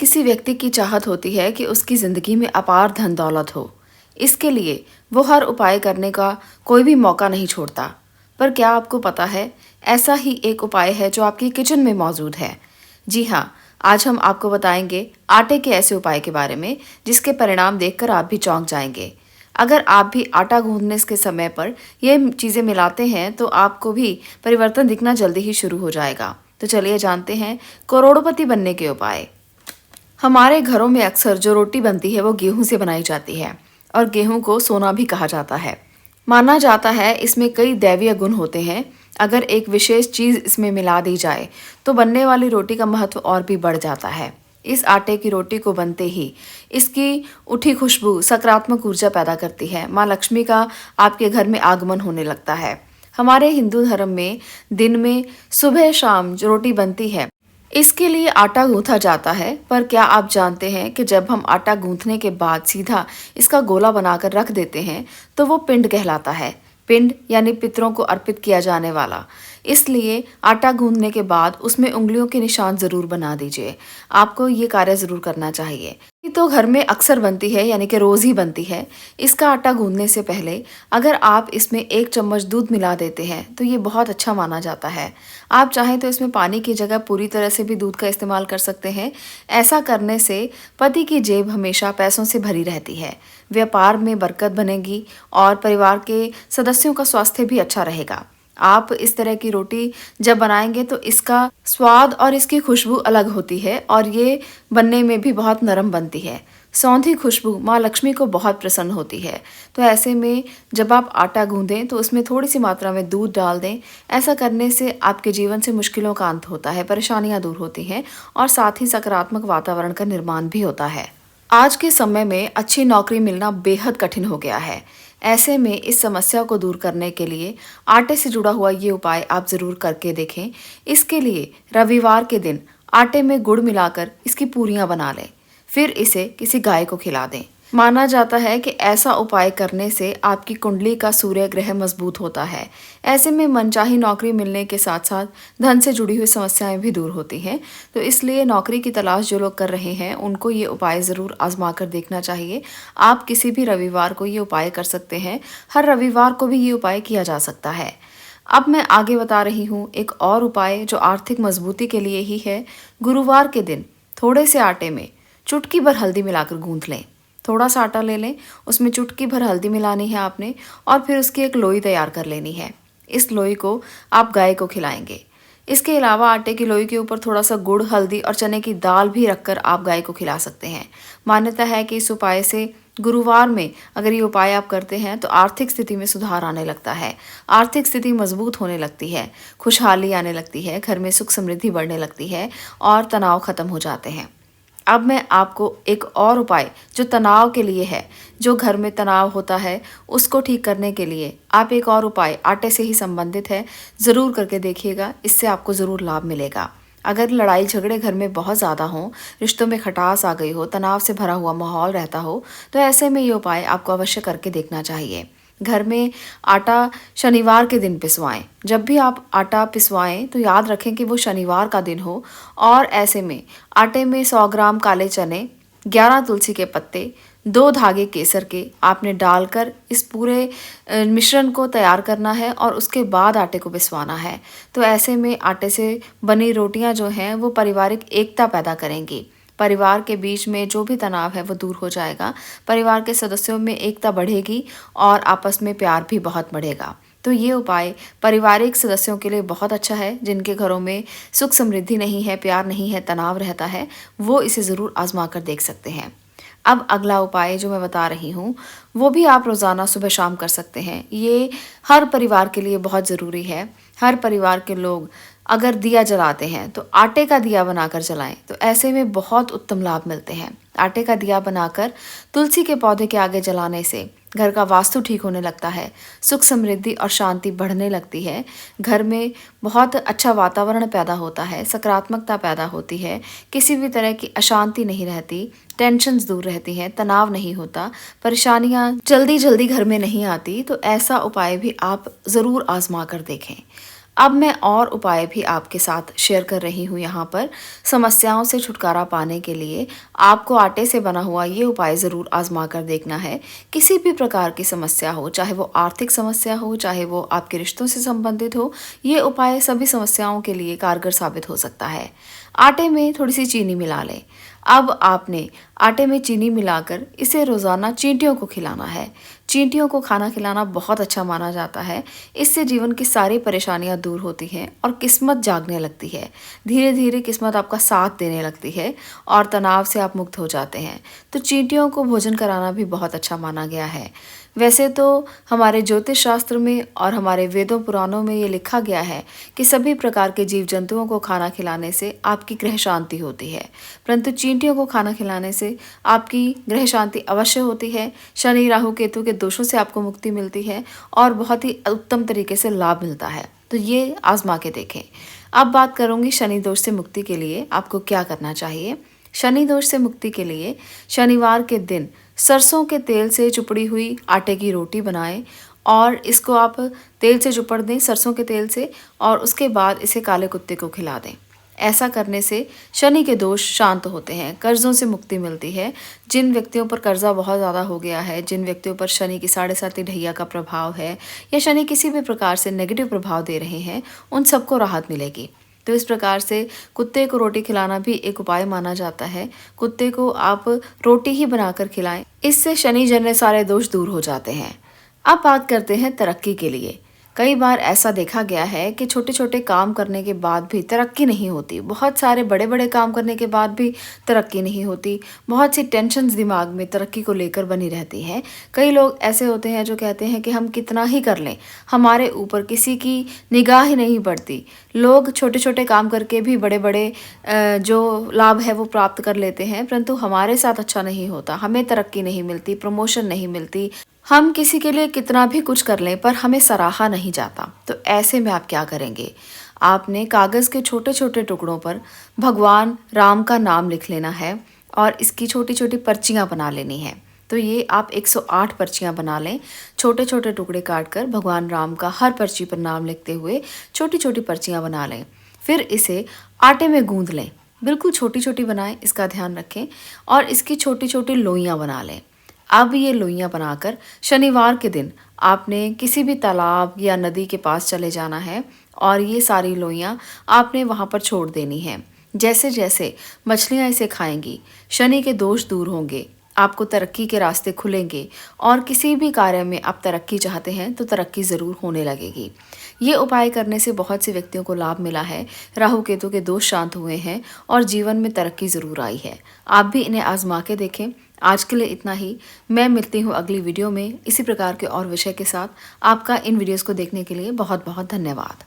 किसी व्यक्ति की चाहत होती है कि उसकी ज़िंदगी में अपार धन दौलत हो। इसके लिए वो हर उपाय करने का कोई भी मौका नहीं छोड़ता। पर क्या आपको पता है, ऐसा ही एक उपाय है जो आपकी किचन में मौजूद है। जी हाँ, आज हम आपको बताएंगे आटे के ऐसे उपाय के बारे में जिसके परिणाम देखकर आप भी चौंक जाएंगे। अगर आप भी आटा गूंथने के समय पर ये चीज़ें मिलाते हैं तो आपको भी परिवर्तन दिखना जल्दी ही शुरू हो जाएगा। तो चलिए जानते हैं करोड़पति बनने के उपाय। हमारे घरों में अक्सर जो रोटी बनती है वो गेहूं से बनाई जाती है और गेहूं को सोना भी कहा जाता है। माना जाता है इसमें कई दैवीय गुण होते हैं। अगर एक विशेष चीज़ इसमें मिला दी जाए तो बनने वाली रोटी का महत्व और भी बढ़ जाता है। इस आटे की रोटी को बनते ही इसकी उठी खुशबू सकारात्मक ऊर्जा पैदा करती है। माँ लक्ष्मी का आपके घर में आगमन होने लगता है। हमारे हिंदू धर्म में दिन में सुबह शाम जो रोटी बनती है इसके लिए आटा गूंथा जाता है। पर क्या आप जानते हैं कि जब हम आटा गूंथने के बाद सीधा इसका गोला बनाकर रख देते हैं तो वो पिंड कहलाता है। पिंड यानी पितरों को अर्पित किया जाने वाला। इसलिए आटा गूंथने के बाद उसमें उंगलियों के निशान जरूर बना दीजिए। आपको ये कार्य जरूर करना चाहिए। ये तो घर में अक्सर बनती है, यानी कि रोज ही बनती है। इसका आटा गूंथने से पहले अगर आप इसमें 1 चम्मच दूध मिला देते हैं तो ये बहुत अच्छा माना जाता है। आप चाहें तो इसमें पानी की जगह पूरी तरह से भी दूध का इस्तेमाल कर सकते हैं। ऐसा करने से पति की जेब हमेशा पैसों से भरी रहती है, व्यापार में बरकत बनेगी और परिवार के सदस्यों का स्वास्थ्य भी अच्छा रहेगा। आप इस तरह की रोटी जब बनाएंगे तो इसका स्वाद और इसकी खुशबू अलग होती है और ये बनने में भी बहुत नरम बनती है। सौंधी खुशबू माँ लक्ष्मी को बहुत प्रसन्न होती है। तो ऐसे में जब आप आटा गूंदें तो उसमें थोड़ी सी मात्रा में दूध डाल दें। ऐसा करने से आपके जीवन से मुश्किलों का अंत होता है, परेशानियां दूर होती हैं और साथ ही सकारात्मक वातावरण का निर्माण भी होता है। आज के समय में अच्छी नौकरी मिलना बेहद कठिन हो गया है। ऐसे में इस समस्या को दूर करने के लिए आटे से जुड़ा हुआ ये उपाय आप ज़रूर करके देखें। इसके लिए रविवार के दिन आटे में गुड़ मिलाकर इसकी पूरियां बना लें, फिर इसे किसी गाय को खिला दें। माना जाता है कि ऐसा उपाय करने से आपकी कुंडली का सूर्य ग्रह मजबूत होता है। ऐसे में मनचाही नौकरी मिलने के साथ साथ धन से जुड़ी हुई समस्याएं भी दूर होती हैं। तो इसलिए नौकरी की तलाश जो लोग कर रहे हैं उनको ये उपाय ज़रूर आजमा कर देखना चाहिए। आप किसी भी रविवार को ये उपाय कर सकते हैं। हर रविवार को भी ये उपाय किया जा सकता है। अब मैं आगे बता रही हूँ एक और उपाय जो आर्थिक मजबूती के लिए ही है। गुरुवार के दिन थोड़े से आटे में चुटकी भर हल्दी मिलाकर गूंथ लें। थोड़ा सा आटा ले लें, उसमें चुटकी भर हल्दी मिलानी है आपने और फिर उसकी एक लोई तैयार कर लेनी है। इस लोई को आप गाय को खिलाएंगे। इसके अलावा आटे की लोई के ऊपर थोड़ा सा गुड़, हल्दी और चने की दाल भी रखकर आप गाय को खिला सकते हैं। मान्यता है कि इस उपाय से गुरुवार में अगर ये उपाय आप करते हैं तो आर्थिक स्थिति में सुधार आने लगता है, आर्थिक स्थिति मजबूत होने लगती है, खुशहाली आने लगती है, घर में सुख समृद्धि बढ़ने लगती है और तनाव खत्म हो जाते हैं। अब मैं आपको एक और उपाय जो तनाव के लिए है, जो घर में तनाव होता है उसको ठीक करने के लिए आप एक और उपाय आटे से ही संबंधित है, ज़रूर करके देखिएगा। इससे आपको ज़रूर लाभ मिलेगा। अगर लड़ाई झगड़े घर में बहुत ज़्यादा हों, रिश्तों में खटास आ गई हो, तनाव से भरा हुआ माहौल रहता हो, तो ऐसे में ये उपाय आपको अवश्य करके देखना चाहिए। घर में आटा शनिवार के दिन पिसवाएं। जब भी आप आटा पिसवाएं तो याद रखें कि वो शनिवार का दिन हो और ऐसे में आटे में 100 ग्राम काले चने, 11 तुलसी के पत्ते, 2 धागे केसर के आपने डालकर इस पूरे मिश्रण को तैयार करना है और उसके बाद आटे को पिसवाना है। तो ऐसे में आटे से बनी रोटियां जो हैं वो पारिवारिक एकता पैदा करेंगी। परिवार के बीच में जो भी तनाव है वो दूर हो जाएगा। परिवार के सदस्यों में एकता बढ़ेगी और आपस में प्यार भी बहुत बढ़ेगा। तो ये उपाय पारिवारिक सदस्यों के लिए बहुत अच्छा है। जिनके घरों में सुख समृद्धि नहीं है, प्यार नहीं है, तनाव रहता है, वो इसे ज़रूर आजमा कर देख सकते हैं। अब अगला उपाय जो मैं बता रही हूँ वो भी आप रोज़ाना सुबह शाम कर सकते हैं। ये हर परिवार के लिए बहुत ज़रूरी है। हर परिवार के लोग अगर दिया जलाते हैं तो आटे का दिया बनाकर जलाएं, तो ऐसे में बहुत उत्तम लाभ मिलते हैं। आटे का दिया बनाकर तुलसी के पौधे के आगे जलाने से घर का वास्तु ठीक होने लगता है, सुख समृद्धि और शांति बढ़ने लगती है। घर में बहुत अच्छा वातावरण पैदा होता है, सकारात्मकता पैदा होती है, किसी भी तरह की अशांति नहीं रहती, टेंशन्स दूर रहती हैं, तनाव नहीं होता, परेशानियां जल्दी जल्दी घर में नहीं आती। तो ऐसा उपाय भी आप ज़रूर आजमा कर देखें। अब मैं और उपाय भी आपके साथ शेयर कर रही हूँ यहाँ पर। समस्याओं से छुटकारा पाने के लिए आपको आटे से बना हुआ ये उपाय ज़रूर आजमा कर देखना है। किसी भी प्रकार की समस्या हो, चाहे वो आर्थिक समस्या हो, चाहे वो आपके रिश्तों से संबंधित हो, ये उपाय सभी समस्याओं के लिए कारगर साबित हो सकता है। आटे में थोड़ी सी चीनी मिला लें। अब आपने आटे में चीनी मिलाकर इसे रोज़ाना चींटियों को खिलाना है। चींटियों को खाना खिलाना बहुत अच्छा माना जाता है। इससे जीवन की सारी परेशानियां दूर होती हैं और किस्मत जागने लगती है। धीरे धीरे किस्मत आपका साथ देने लगती है और तनाव से आप मुक्त हो जाते हैं। तो चींटियों को भोजन कराना भी बहुत अच्छा माना गया है। वैसे तो हमारे ज्योतिष शास्त्र में और हमारे वेदों पुराणों में ये लिखा गया है कि सभी प्रकार के जीव जंतुओं को खाना खिलाने से आपकी ग्रह शांति होती है, परंतु चींटियों को खाना खिलाने से आपकी ग्रह शांति अवश्य होती है। शनि राहु केतु के दोषों से आपको मुक्ति मिलती है और बहुत ही उत्तम तरीके से लाभ मिलता है। तो ये आजमा के देखें। अब बात करूंगी शनि दोष से मुक्ति के लिए आपको क्या करना चाहिए। शनि दोष से मुक्ति के लिए शनिवार के दिन सरसों के तेल से चुपड़ी हुई आटे की रोटी बनाएं और इसको आप तेल से चुपड़ दें, सरसों के तेल से, और उसके बाद इसे काले कुत्ते को खिला दें। ऐसा करने से शनि के दोष शांत होते हैं, कर्जों से मुक्ति मिलती है। जिन व्यक्तियों पर कर्जा बहुत ज़्यादा हो गया है, जिन व्यक्तियों पर शनि की 7.5 ढैया का प्रभाव है या शनि किसी भी प्रकार से नेगेटिव प्रभाव दे रहे हैं, उन सबको राहत मिलेगी। तो इस प्रकार से कुत्ते को रोटी खिलाना भी एक उपाय माना जाता है। कुत्ते को आप रोटी ही बनाकर खिलाएं, इससे शनि जन्य सारे दोष दूर हो जाते हैं। अब बात करते हैं तरक्की के लिए। कई बार ऐसा देखा गया है कि छोटे छोटे काम करने के बाद भी तरक्की नहीं होती, बहुत सारे बड़े बड़े काम करने के बाद भी तरक्की नहीं होती। बहुत सी टेंशन्स दिमाग में तरक्की को लेकर बनी रहती हैं। कई लोग ऐसे होते हैं जो कहते हैं कि हम कितना ही कर लें, हमारे ऊपर किसी की निगाह ही नहीं पड़ती। लोग छोटे छोटे काम करके भी बड़े बड़े जो लाभ है वो प्राप्त कर लेते हैं, परंतु हमारे साथ अच्छा नहीं होता। हमें तरक्की नहीं मिलती, प्रमोशन नहीं मिलती। हम किसी के लिए कितना भी कुछ कर लें पर हमें सराहा नहीं जाता। तो ऐसे में आप क्या करेंगे, आपने कागज़ के छोटे छोटे टुकड़ों पर भगवान राम का नाम लिख लेना है और इसकी छोटी छोटी पर्चियाँ बना लेनी है। तो ये आप 108 पर्चियाँ बना लें। छोटे छोटे टुकड़े काटकर भगवान राम का हर पर्ची पर नाम लिखते हुए छोटी छोटी पर्चियाँ बना लें। फिर इसे आटे में गूंद लें, बिल्कुल छोटी छोटी बनाएं, इसका ध्यान रखें, और इसकी छोटी छोटी लोइयाँ बना लें। अब ये लोइयाँ बनाकर शनिवार के दिन आपने किसी भी तालाब या नदी के पास चले जाना है और ये सारी लोइयाँ आपने वहाँ पर छोड़ देनी है। जैसे जैसे मछलियाँ इसे खाएंगी, शनि के दोष दूर होंगे, आपको तरक्की के रास्ते खुलेंगे और किसी भी कार्य में आप तरक्की चाहते हैं तो तरक्की ज़रूर होने लगेगी। ये उपाय करने से बहुत से व्यक्तियों को लाभ मिला है, राहु केतु के दोष शांत हुए हैं और जीवन में तरक्की ज़रूर आई है। आप भी इन्हें आजमा के देखें। आज के लिए इतना ही। मैं मिलती हूँ अगली वीडियो में इसी प्रकार के और विषय के साथ। आपका इन वीडियोस को देखने के लिए बहुत बहुत धन्यवाद।